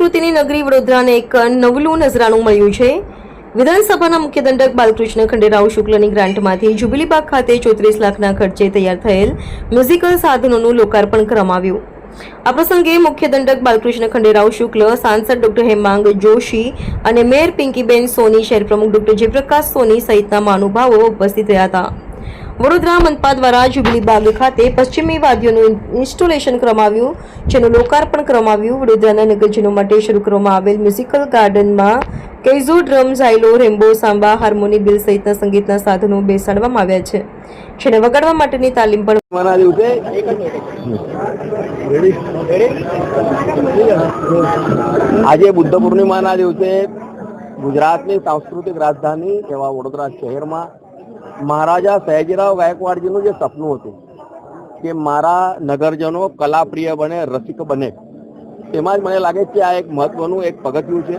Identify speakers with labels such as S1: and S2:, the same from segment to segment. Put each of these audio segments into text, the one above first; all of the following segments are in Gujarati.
S1: સંસ્કૃતિની નગરી વડોદરાને એક નવલું નજરાણું મળ્યું છે। વિધાનસભાના મુખ્ય દંડક બાલકૃષ્ણ ખંડેરાવ શુક્લની ગ્રાન્ટમાંથી જુબિલીબાગ ખાતે 34 લાખના ખર્ચે તૈયાર થયેલ મ્યુઝિકલ સાધનોનું લોકાર્પણ કરવામાં આવ્યું। આ પ્રસંગે મુખ્ય દંડક બાલકૃષ્ણ ખંડેરાવ શુક્લ, સાંસદ ડોક્ટર હેમાંગ જોશી અને મેયર પિંકીબેન સોની, શહેર પ્રમુખ ડોક્ટર જયપ્રકાશ સોની સહિતના મહાનુભાવો ઉપસ્થિત રહ્યા હતા। વડોદરા મનપા દ્વારા જુબિલીબાગ ખાતે પશ્ચિમી વાદ્યોનું ઇન્સ્ટોલેશન કરવામાં આવ્યું, જેનું લોકાર્પણ કરવામાં આવ્યું। વડોદરાના નગરજનો માટે શરૂ કરવામાં આવેલ મ્યુઝિકલ ગાર્ડનમાં કેઝો, ડ્રમ, ઝાયલો, રેમ્બો, સાંબા, હાર્મોની, બિલ સહિતના સંગીતના સાધનો બેસાડવામાં આવ્યા છે, જેને વગાડવા માટેની તાલીમ પણ
S2: આજે બુદ્ધ પૂર્ણિમાના દિવસે ગુજરાતની સાંસ્કૃતિક રાજધાની એવા વડોદરા શહેરમાં મહારાજા સયાજીરાવ ગાયકવાડજીનું જે સપનું હતું કે મારા નગરજનો કલાપ્રિય બને, રસિક બને, તેમાં જ મને લાગે છે આ એક મહત્વનું એક પગથિયું છે।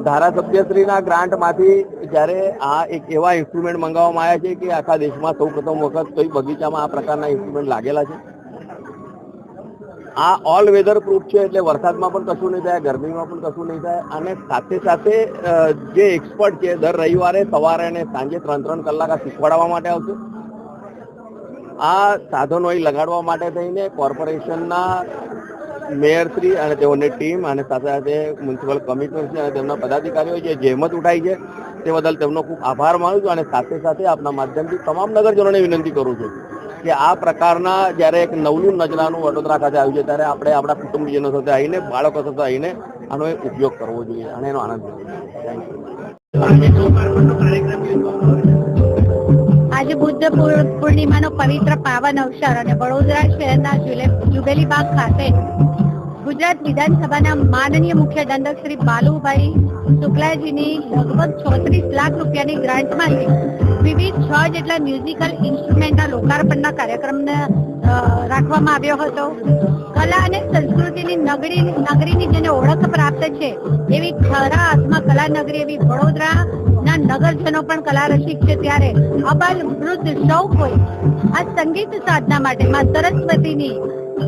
S2: ધારાસભ્યશ્રીના ગ્રાન્ટમાંથી જ્યારે આ એક એવા ઇન્સ્ટ્રુમેન્ટ મંગાવવામાં આવ્યા છે કે આખા દેશમાં સૌ પ્રથમ વખત કોઈ બગીચામાં આ પ્રકારના ઇન્સ્ટ્રુમેન્ટ લાગેલા છે। આ ઓલ વેધર પ્રૂફ છે, એટલે વરસાદમાં પણ કશું નહીં થાય, ગરમીમાં પણ કશું નહીં થાય। અને સાથે સાથે જે એક્સપર્ટ છે દર રવિવારે સવારે અને સાંજે 3-3 કલાક આ શીખવાડવા માટે આવશે। આ સાધનો અહીં લગાડવા માટે થઈને કોર્પોરેશનના મેયરશ્રી અને તેઓની ટીમ અને સાથે સાથે મ્યુનિસિપલ કમિશનર છે અને તેમના પદાધિકારીઓ જે જહેમત ઉઠાઈ છે તે બદલ તેમનો ખૂબ આભાર માનું છું। અને સાથે સાથે આપના માધ્યમથી તમામ નગરજનોને વિનંતી કરું છું કે આ પ્રકારના જ્યારે એક નવલું નજરાનું વડોદરા ખાતે આવ્યું છે ત્યારે આપણે આપણા કુટુંબીજનો સાથે આવીને, બાળકો સાથે આવીને આનો ઉપયોગ કરવો જોઈએ અને એનો આનંદ લેવો જોઈએ।
S3: આજે બુદ્ધ પૂર્ણિમાનો પવિત્ર પાવન અવસર અને વડોદરા શહેરના જુબિલીબાગ ખાતે ગુજરાત વિધાનસભાના માનનીય મુખ્ય દંડક શ્રી બાલુભાઈ શુક્લાજીની લગભગ 36 લાખ રૂપિયાની ગ્રાન્ટમાંથી વિવિધ 6 જેટલા મ્યુઝિકલ ઇન્સ્ટ્રુમેન્ટના લોકાર્પણના કાર્યક્રમને રાખવામાં આવ્યો હતો। કલા અને સંસ્કૃતિની નગરીની જેને ઓળખ પ્રાપ્ત છે એવી ખરા અર્થમાં કલા નગરી એવી વડોદરાના નગરજનો પણ કલા રસિક છે, ત્યારે અબાલ વૃદ્ધ સૌ કોઈ આ સંગીત સાધના માટે માં સરસ્વતીની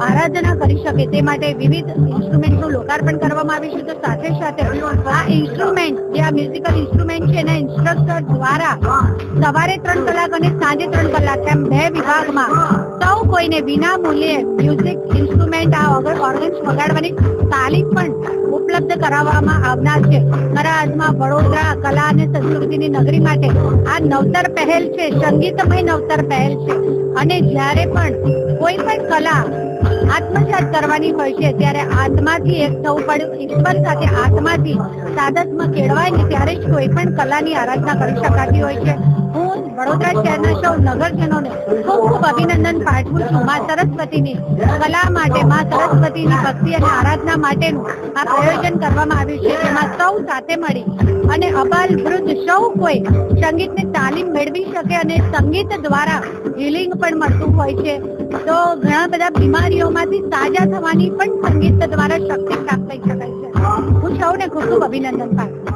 S3: આરાધના કરી શકે તે માટે વિવિધ ઇન્સ્ટ્રુમેન્ટનું લોકાર્પણ કરવામાં આવ્યું છે। તો સાથે સાથે આ ઇન્સ્ટ્રુમેન્ટ જે આ મ્યુઝિકલ ઇન્સ્ટ્રુમેન્ટ છે એના ઇન્સ્ટ્રક્ટર દ્વારા સવારે 3 કલાક અને સાંજે 3 કલાક એમ 2 વિભાગમાં સૌ કોઈને વિના મૂલ્યે મ્યુઝિક ઇન્સ્ટ્રુમેન્ટ આ ઓર્ગન્સ વગાડવાની તાલીમ પણ ઉપલબ્ધ કરાવવામાં આવનાર છે। ખરા અર્થમાં વડોદરા કલા અને સંસ્કૃતિની નગરી માટે આ નવતર પહેલ છે, સંગીતમય નવતર પહેલ છે। અને જ્યારે પણ કોઈ પણ કલા આત્મસાત કરવાની હોય છે ત્યારે આત્માથી એક થવું પડે, ઈશ્વર સાથે આત્માથી સાધસ્માં કેળવાય ને ત્યારે જ કોઈ પણ કલાની આરાધના કરી શકાતી હોય છે। હું વડોદરા શહેરના સૌ નગરજનોને ખૂબ ખૂબ અભિનંદન પાઠવું છું માં સરસ્વતીની કલા માટે, માં સરસ્વતીની ભક્તિ અને આરાધના માટેનું આ પ્રયોજન કરવામાં આવ્યું છે, જેમાં સૌ સાથે મળી અને અબાલ વૃદ્ધ સૌ કોઈ સંગીતની તાલીમ મેળવી શકે અને સંગીત દ્વારા હિલિંગ પણ મળતું હોય છે। તો ઘણા બધા બીમારીઓમાંથી સાજા થવાની પણ સંગીત દ્વારા શક્તિ પ્રાપ્ત થઈ શકાય છે। હું સૌને ખૂબ ખૂબ અભિનંદન પાઠવું છું।